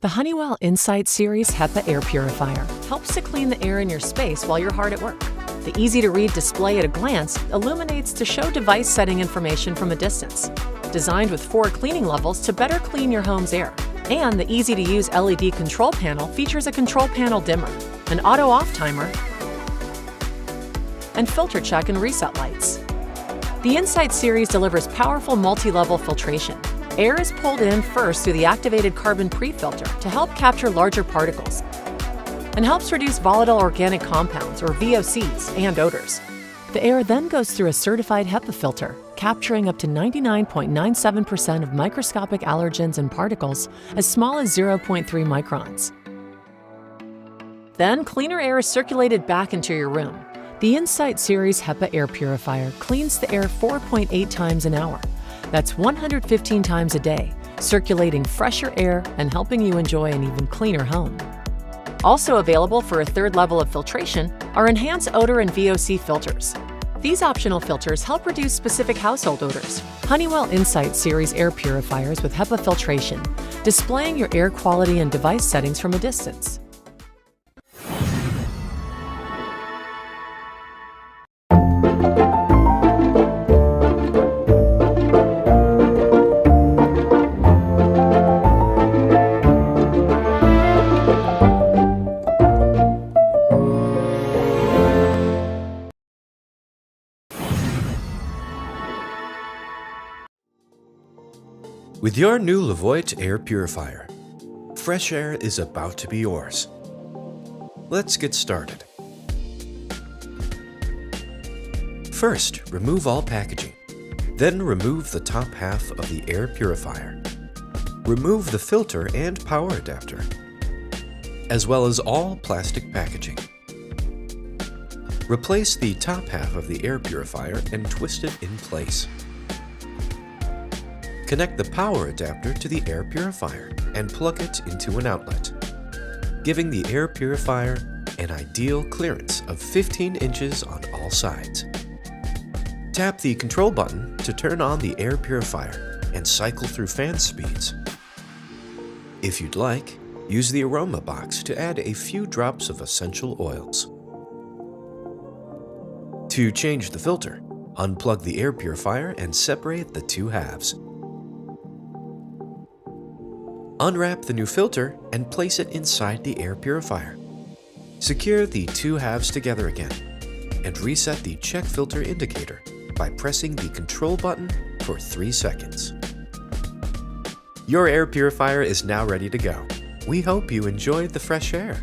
The Honeywell Insight Series HEPA Air Purifier helps to clean the air in your space while you're hard at work. The easy-to-read display at a glance illuminates to show device setting information from a distance. Designed with 4 cleaning levels to better clean your home's air. And the easy-to-use LED control panel features a control panel dimmer, an auto-off timer, and filter check and reset lights. The Insight Series delivers powerful multi-level filtration. Air is pulled in first through the activated carbon pre-filter to help capture larger particles and helps reduce volatile organic compounds, or VOCs, and odors. The air then goes through a certified HEPA filter, capturing up to 99.97% of microscopic allergens and particles as small as 0.3 microns. Then, cleaner air is circulated back into your room. The Insight Series HEPA Air Purifier cleans the air 4.8 times an hour. That's 115 times a day, circulating fresher air and helping you enjoy an even cleaner home. Also available for a 3rd level of filtration are enhanced odor and VOC filters. These optional filters help reduce specific household odors. Honeywell Insight Series air purifiers with HEPA filtration, displaying your air quality and device settings from a distance. With your new Levoit Air Purifier, fresh air is about to be yours. Let's get started. First, remove all packaging. Then remove the top half of the air purifier. Remove the filter and power adapter, as well as all plastic packaging. Replace the top half of the air purifier and twist it in place. Connect the power adapter to the air purifier and plug it into an outlet, giving the air purifier an ideal clearance of 15 inches on all sides. Tap the control button to turn on the air purifier and cycle through fan speeds. If you'd like, use the aroma box to add a few drops of essential oils. To change the filter, unplug the air purifier and separate the 2 halves. Unwrap the new filter and place it inside the air purifier. Secure the 2 halves together again and reset the check filter indicator by pressing the control button for 3 seconds. Your air purifier is now ready to go. We hope you enjoyed the fresh air.